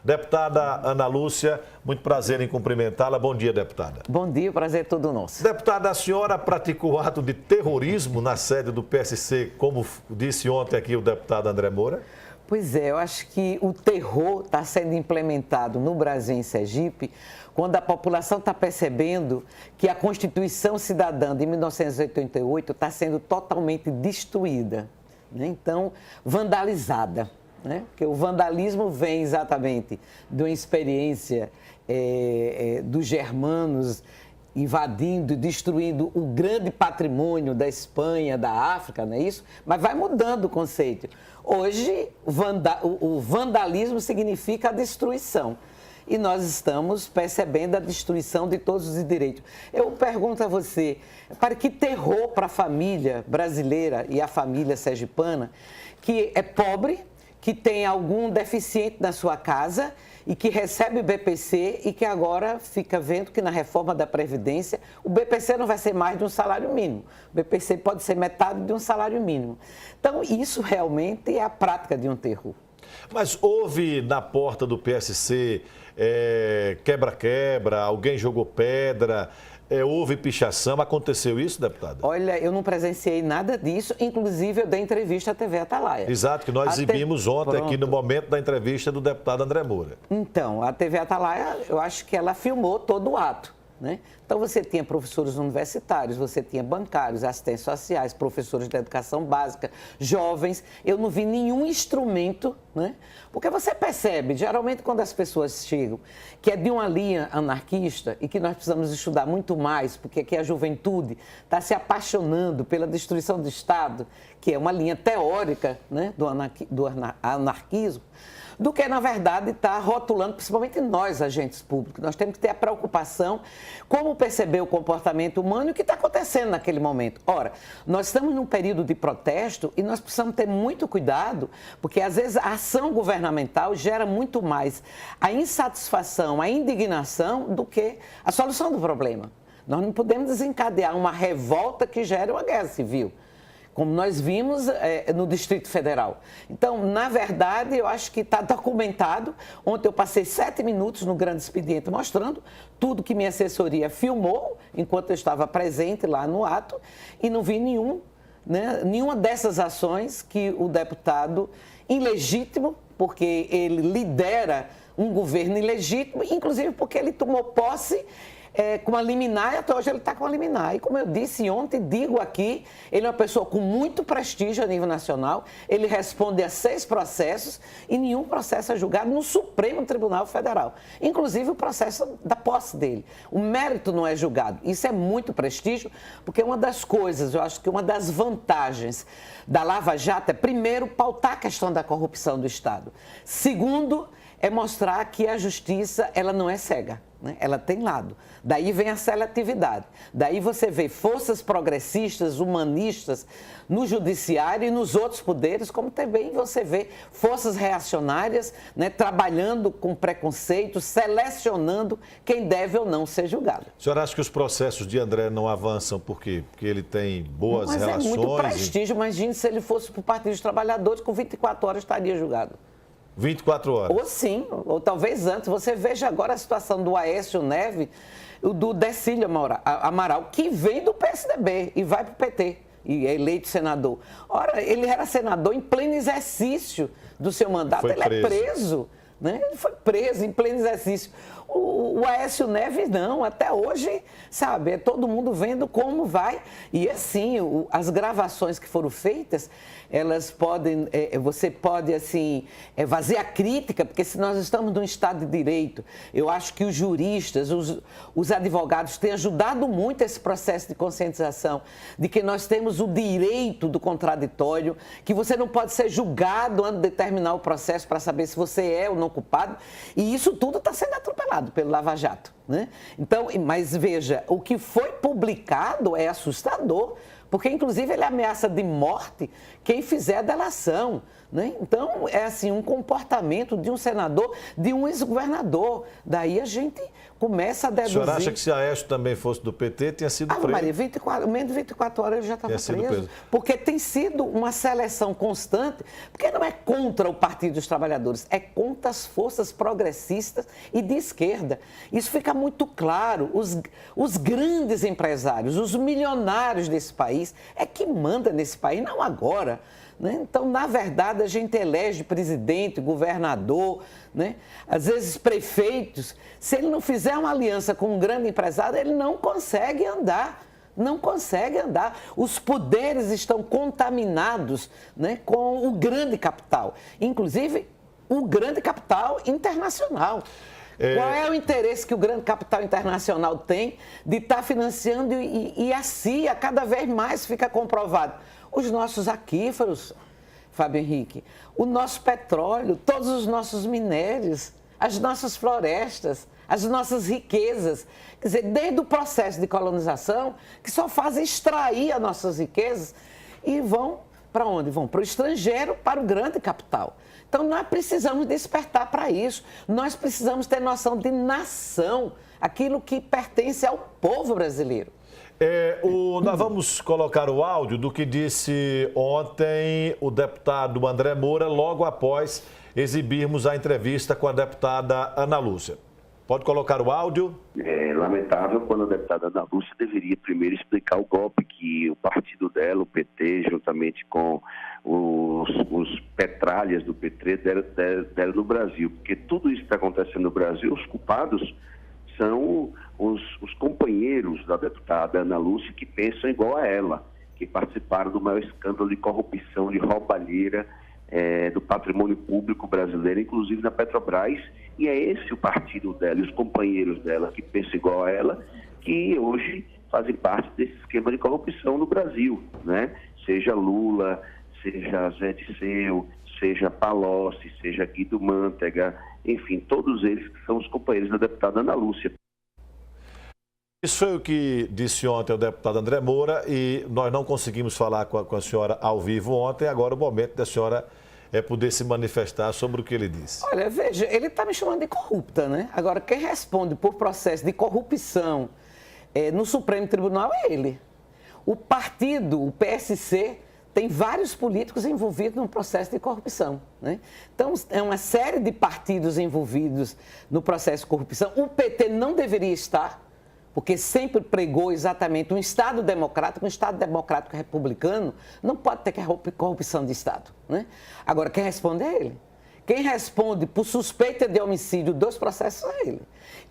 Deputada Ana Lúcia, muito prazer em cumprimentá-la. Bom dia, deputada. Bom dia, o prazer é todo nosso. Deputada, a senhora praticou ato de terrorismo na sede do PSC, como disse ontem aqui o deputado André Moura? Pois é, eu acho que o terror está sendo implementado no Brasil, em Sergipe, quando a população está percebendo que a Constituição Cidadã de 1988 está sendo totalmente destruída, né? Então, vandalizada, né? Porque o vandalismo vem exatamente de uma experiência dos germanos invadindo e destruindo o grande patrimônio da Espanha, da África, não é isso? Mas vai mudando o conceito. Hoje, o vandalismo significa a destruição. E nós estamos percebendo a destruição de todos os direitos. Eu pergunto a você, para que terror para a família brasileira e a família sergipana, que é pobre, que tem algum deficiente na sua casa e que recebe o BPC e que agora fica vendo que na reforma da Previdência o BPC não vai ser mais de um salário mínimo. O BPC pode ser metade de um salário mínimo. Então, isso realmente é a prática de um terror. Mas houve na porta do PSC quebra-quebra, alguém jogou pedra, houve pichação, aconteceu isso, deputada? Olha, eu não presenciei nada disso, inclusive eu dei entrevista à TV Atalaia. Exato, que nós exibimos ontem aqui no momento da entrevista do deputado André Moura. Então, a TV Atalaia, eu acho que ela filmou todo o ato, né? Então, você tinha professores universitários, você tinha bancários, assistentes sociais, professores de educação básica, jovens. Eu não vi nenhum instrumento, né? Porque você percebe, geralmente, quando as pessoas chegam, que é de uma linha anarquista e que nós precisamos estudar muito mais, porque aqui a juventude está se apaixonando pela destruição do Estado, que é uma linha teórica, né, do anarquismo, do que, na verdade, está rotulando, principalmente nós, agentes públicos. Nós temos que ter a preocupação como perceber o comportamento humano e o que está acontecendo naquele momento. Ora, nós estamos num período de protesto e nós precisamos ter muito cuidado, porque, às vezes, a ação governamental gera muito mais a insatisfação, a indignação, do que a solução do problema. Nós não podemos desencadear uma revolta que gere uma guerra civil, como nós vimos no Distrito Federal. Então, na verdade, eu acho que está documentado. Ontem eu passei 7 minutos no grande expediente mostrando tudo que minha assessoria filmou enquanto eu estava presente lá no ato e não vi nenhuma dessas ações que o deputado ilegítimo, porque ele lidera um governo ilegítimo, inclusive porque ele tomou posse com a liminar, e até hoje ele está com a liminar. E como eu disse ontem, digo aqui, ele é uma pessoa com muito prestígio a nível nacional, ele responde a 6 processos e nenhum processo é julgado no Supremo Tribunal Federal, inclusive o processo da posse dele. O mérito não é julgado. Isso é muito prestígio, porque uma das coisas, eu acho que uma das vantagens da Lava Jato é, primeiro, pautar a questão da corrupção do Estado. Segundo, é mostrar que a justiça, ela não é cega, né? Ela tem lado. Daí vem a seletividade. Daí você vê forças progressistas, humanistas no judiciário e nos outros poderes, como também você vê forças reacionárias, né, trabalhando com preconceito, selecionando quem deve ou não ser julgado. A senhora acha que os processos de André não avançam por quê? Porque ele tem boas relações? Mas é muito prestígio. Imagine se ele fosse para o Partido dos Trabalhadores, com 24 horas estaria julgado. 24 horas. Ou sim, ou talvez antes. Você veja agora a situação do Aécio Neves, do Decílio Amaral, que vem do PSDB e vai para o PT e é eleito senador. Ora, ele era senador em pleno exercício do seu mandato, ele é preso. Né? Ele foi preso em pleno exercício. O Aécio Neves não, até hoje, sabe, é todo mundo vendo como vai. E assim, as gravações que foram feitas, elas podem, você pode assim, fazer a crítica, porque se nós estamos num Estado de Direito, eu acho que os juristas, os advogados têm ajudado muito esse processo de conscientização, de que nós temos o direito do contraditório, que você não pode ser julgado antes de terminar o processo para saber se você é ou não culpado, e isso tudo está sendo atropelado pelo Lava Jato, né? Então, mas veja, o que foi publicado é assustador, porque inclusive ele ameaça de morte quem fizer a delação, né? Então, é assim, um comportamento de um senador, de um ex-governador. Daí a gente começa a deduzir... A senhora acha que se Aécio também fosse do PT, tinha sido preso? Maria, menos de 24 horas ele já estava preso. Porque tem sido uma seleção constante, porque não é contra o Partido dos Trabalhadores, é contra as forças progressistas e de esquerda. Isso fica muito claro. Os grandes empresários, os milionários desse país, é que manda nesse país, não agora. Né? Então, na verdade, a gente elege presidente, governador, né? Às vezes prefeitos. Se ele não fizer uma aliança com um grande empresário, ele não consegue andar. Não consegue andar. Os poderes estão contaminados, né, com o grande capital, inclusive o grande capital internacional. Qual é o interesse que o grande capital internacional tem de estar financiando e a CIA cada vez mais fica comprovado? Os nossos aquíferos, Fábio Henrique, o nosso petróleo, todos os nossos minérios, as nossas florestas, as nossas riquezas. Quer dizer, desde o processo de colonização, que só fazem extrair as nossas riquezas e vão para onde? Vão para o estrangeiro, para o grande capital. Então, nós precisamos despertar para isso. Nós precisamos ter noção de nação, aquilo que pertence ao povo brasileiro. Nós vamos colocar o áudio do que disse ontem o deputado André Moura, logo após exibirmos a entrevista com a deputada Ana Lúcia. Pode colocar o áudio. É lamentável quando a deputada Ana Lúcia deveria primeiro explicar o golpe que o partido dela, o PT, juntamente com os petralhas do PT, deram no Brasil. Porque tudo isso que está acontecendo no Brasil, os culpados são os companheiros da deputada Ana Lúcia que pensam igual a ela, que participaram do maior escândalo de corrupção, de roubalheira do patrimônio público brasileiro, inclusive na Petrobras, e é esse o partido dela e os companheiros dela que pensam igual a ela, que hoje fazem parte desse esquema de corrupção no Brasil, né? Seja Lula, seja Zé Disseu, seja Palocci, seja Guido Mantega, enfim, todos eles que são os companheiros da deputada Ana Lúcia. Isso foi o que disse ontem o deputado André Moura e nós não conseguimos falar com a senhora ao vivo ontem. Agora o momento da senhora poder se manifestar sobre o que ele disse. Olha, veja, ele está me chamando de corrupta, né? Agora, quem responde por processo de corrupção no Supremo Tribunal é ele. O partido, o PSC, tem vários políticos envolvidos no processo de corrupção, né? Então, é uma série de partidos envolvidos no processo de corrupção. O PT não deveria estar, porque sempre pregou exatamente um Estado democrático republicano, não pode ter corrupção de Estado, né? Agora, quem responde é ele. Quem responde por suspeita de homicídio dos processos é ele.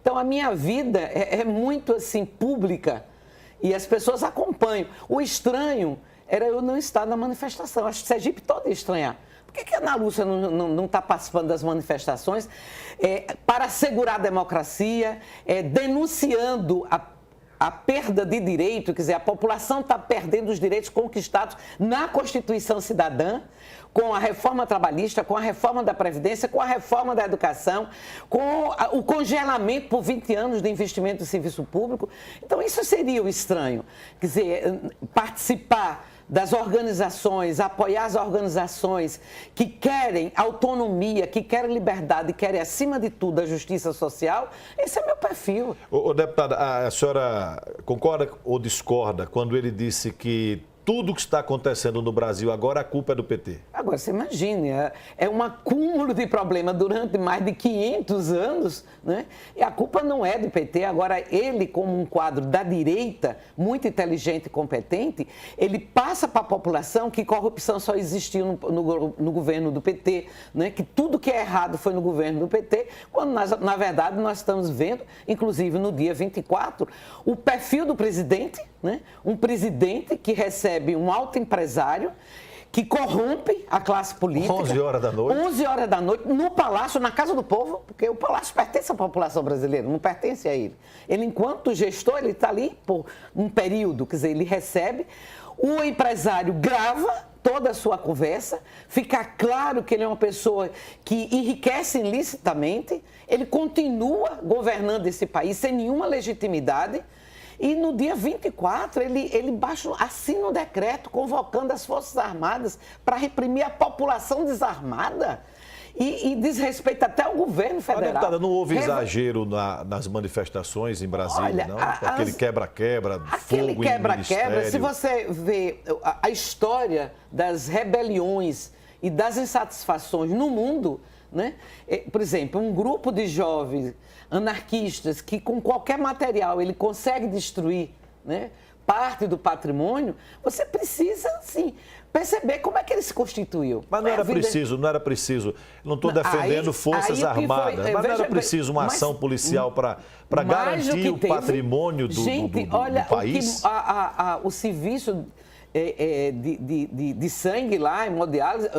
Então, a minha vida é muito, assim, pública e as pessoas acompanham. O estranho era eu não estar na manifestação. Acho que Sergipe todo ia estranhar. Por que a Ana Lúcia não está participando das manifestações para assegurar a democracia, denunciando a perda de direito, quer dizer, a população está perdendo os direitos conquistados na Constituição Cidadã, com a reforma trabalhista, com a reforma da Previdência, com a reforma da educação, com o congelamento por 20 anos de investimento em serviço público. Então, isso seria o estranho, quer dizer, participar das organizações, apoiar as organizações que querem autonomia, que querem liberdade, querem, acima de tudo, a justiça social. Esse é meu perfil. Deputada, a senhora concorda ou discorda quando ele disse que tudo que está acontecendo no Brasil agora, a culpa é do PT? Agora, você imagine, é um acúmulo de problemas durante mais de 500 anos, né? E a culpa não é do PT. Agora, ele, como um quadro da direita, muito inteligente e competente, ele passa para a população que corrupção só existiu no governo do PT, né? Que tudo que é errado foi no governo do PT, quando, na verdade, nós estamos vendo, inclusive no dia 24, o perfil do presidente, né? Um presidente que recebe um alto empresário que corrompe a classe política. 11 horas da noite. 11 horas da noite, no Palácio, na Casa do Povo, porque o Palácio pertence à população brasileira, não pertence a ele. Ele, enquanto gestor, ele está ali por um período, quer dizer, ele recebe, o empresário grava toda a sua conversa, fica claro que ele é uma pessoa que enriquece ilicitamente, ele continua governando esse país sem nenhuma legitimidade. E no dia 24, ele assina um decreto convocando as Forças Armadas para reprimir a população desarmada. E desrespeita até o governo federal. Mas, deputada, não houve exagero nas manifestações em Brasília, Olha, não? Aquele quebra-quebra, aquele fogo quebra-quebra, em se ministério. você vê a história das rebeliões e das insatisfações no mundo, né? Por exemplo, um grupo de jovens anarquistas que com qualquer material ele consegue destruir, né, parte do patrimônio, você precisa, sim, perceber como é que ele se constituiu. Mas não era preciso. Não estou defendendo Forças Armadas, mas não era preciso uma ação policial para garantir o patrimônio do país? O serviço de sangue lá, hemodiálise,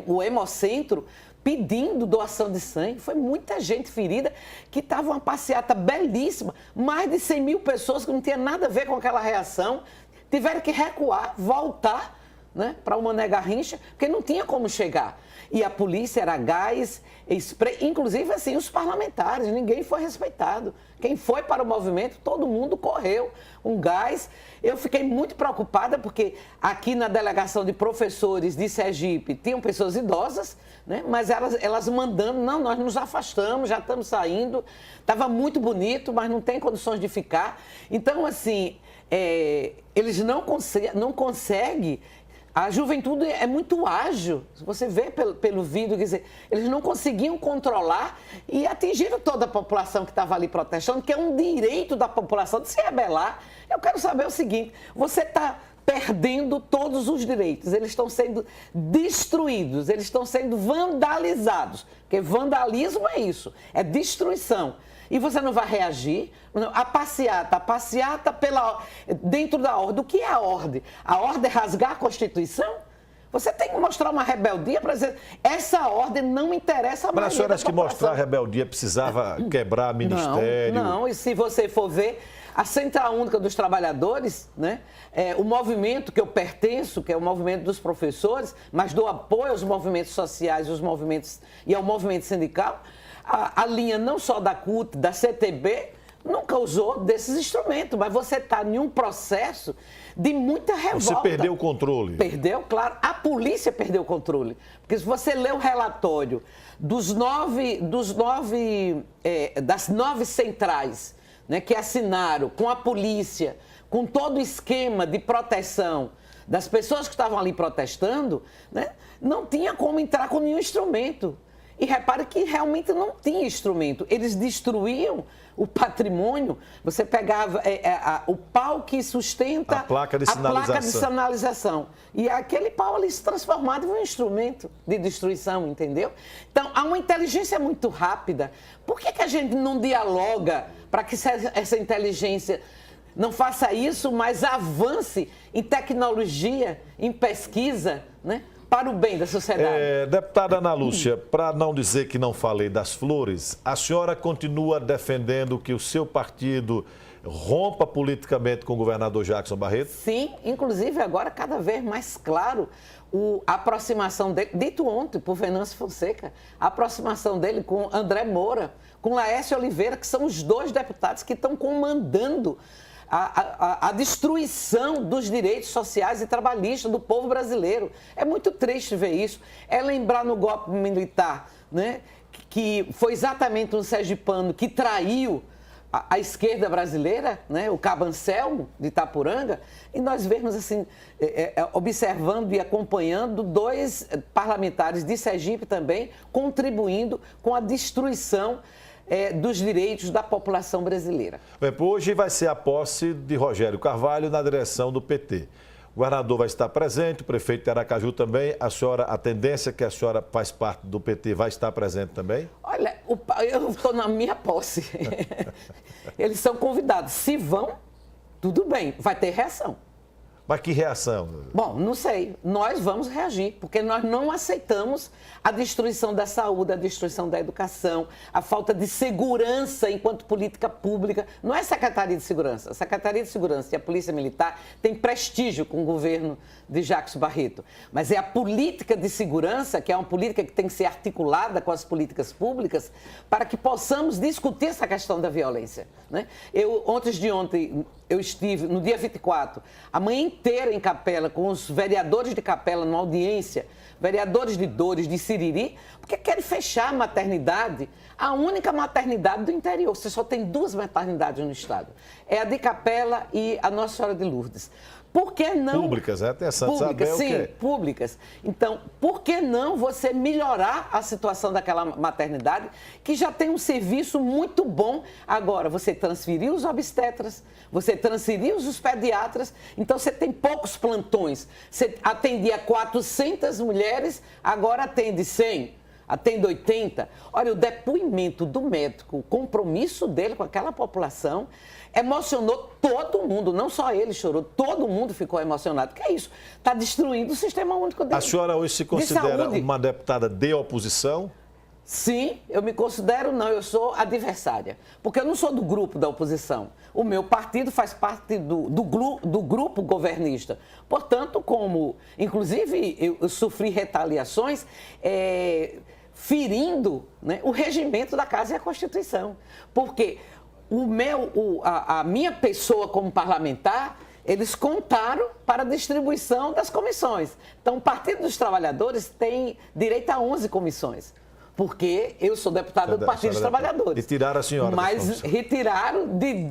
o Hemocentro, pedindo doação de sangue. Foi muita gente ferida, que estava uma passeata belíssima. Mais de 100 mil pessoas que não tinha nada a ver com aquela reação. Tiveram que recuar, voltar, né, para o Mané Garrincha, porque não tinha como chegar. E a polícia era gás, spray, inclusive assim, os parlamentares, ninguém foi respeitado. Quem foi para o movimento, todo mundo correu, um gás. Eu fiquei muito preocupada porque aqui na delegação de professores de Sergipe tinham pessoas idosas, né? Mas elas mandando, não, nós nos afastamos, já estamos saindo. Estava muito bonito, mas não tem condições de ficar. Então, assim, eles não conseguem. A juventude é muito ágil, você vê pelo vídeo, quer dizer, eles não conseguiam controlar e atingiram toda a população que estava ali protestando, que é um direito da população de se rebelar. Eu quero saber o seguinte, você está perdendo todos os direitos, eles estão sendo destruídos, eles estão sendo vandalizados, porque vandalismo é isso, é destruição. E você não vai reagir? A passeata dentro da ordem. O que é a ordem? A ordem é rasgar a Constituição? Você tem que mostrar uma rebeldia para dizer, essa ordem não interessa mais. Mas a senhora acha que mostrar a rebeldia precisava quebrar ministério? Não, e se você for ver, a Central Única dos Trabalhadores, né, o movimento que eu pertenço, que é o movimento dos professores, mas dou apoio aos movimentos sociais e ao movimento sindical, a linha não só da CUT, da CTB, nunca usou desses instrumentos, mas você está em um processo de muita revolta. Você perdeu o controle. Perdeu, claro. A polícia perdeu o controle. Porque se você lê o relatório das 9 centrais, né, que assinaram com a polícia, com todo o esquema de proteção das pessoas que estavam ali protestando, né, não tinha como entrar com nenhum instrumento. E repare que realmente não tinha instrumento. Eles destruíam o patrimônio. Você pegava o pau que sustenta a placa de sinalização. E aquele pau ali se transformava em um instrumento de destruição, entendeu? Então, há uma inteligência muito rápida. Por que a gente não dialoga para que essa inteligência não faça isso, mas avance em tecnologia, em pesquisa, né? Para o bem da sociedade. Deputada Ana Lúcia, para não dizer que não falei das flores, a senhora continua defendendo que o seu partido rompa politicamente com o governador Jackson Barreto? Sim, inclusive agora cada vez mais claro a aproximação dele, dito ontem por Venâncio Fonseca, a aproximação dele com André Moura, com Laércio Oliveira, que são os dois deputados que estão comandando a destruição dos direitos sociais e trabalhistas do povo brasileiro. É muito triste ver isso. É lembrar no golpe militar, né, que foi exatamente um sergipano que traiu a esquerda brasileira, né, o Cabo Anselmo de Itapuranga, e nós vemos assim, observando e acompanhando 2 parlamentares de Sergipe também contribuindo com a destruição dos direitos da população brasileira. Hoje vai ser a posse de Rogério Carvalho na direção do PT. O governador vai estar presente, o prefeito de Aracaju também. A tendência que a senhora faz parte do PT vai estar presente também? Olha, eu estou na minha posse. Eles são convidados. Se vão, tudo bem, vai ter reação. Mas que reação? Bom, não sei. Nós vamos reagir, porque nós não aceitamos a destruição da saúde, a destruição da educação, a falta de segurança enquanto política pública. Não é Secretaria de Segurança. A Secretaria de Segurança e a Polícia Militar têm prestígio com o governo de Jacques Barreto. Mas é a política de segurança, que é uma política que tem que ser articulada com as políticas públicas, para que possamos discutir essa questão da violência, né? Antes de ontem, eu estive, no dia 24, a manhã inteira em Capela, com os vereadores de Capela, numa audiência, vereadores de Dores, de Siriri, porque querem fechar a maternidade, a única maternidade do interior. Você só tem 2 maternidades no estado. É a de Capela e a Nossa Senhora de Lourdes. Por que não... Públicas, é até Santa Públicas, Isabel, sim, que... públicas. Então, por que não você melhorar a situação daquela maternidade, que já tem um serviço muito bom? Agora, você transferiu os obstetras, você transferiu os pediatras, então você tem poucos plantões. Você atendia 400 mulheres, agora atende 100. Atende 80. Olha, o depoimento do médico, o compromisso dele com aquela população, emocionou todo mundo, não só ele chorou, todo mundo ficou emocionado. Que é isso? Está destruindo o Sistema Único A senhora hoje se considera uma deputada de oposição? Sim, eu me considero não, eu sou adversária, porque eu não sou do grupo da oposição. O meu partido faz parte do grupo governista. Portanto, inclusive, eu sofri retaliações ferindo, né, o regimento da Casa e a Constituição. Porque a minha pessoa como parlamentar, eles contaram para a distribuição das comissões. Então, o Partido dos Trabalhadores tem direito a 11 comissões. Porque eu sou deputada do Partido dos Trabalhadores. E tiraram a senhora. Mas retiraram de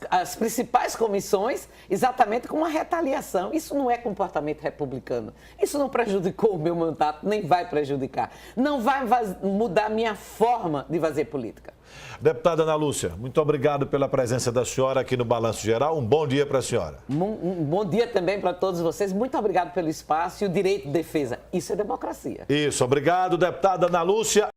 as principais comissões, exatamente com uma retaliação. Isso não é comportamento republicano. Isso não prejudicou o meu mandato, nem vai prejudicar. Não vai mudar a minha forma de fazer política. Deputada Ana Lúcia, muito obrigado pela presença da senhora aqui no Balanço Geral. Um bom dia para a senhora. Um bom dia também para todos vocês. Muito obrigado pelo espaço e o direito de defesa. Isso é democracia. Isso, obrigado, deputada Ana Lúcia.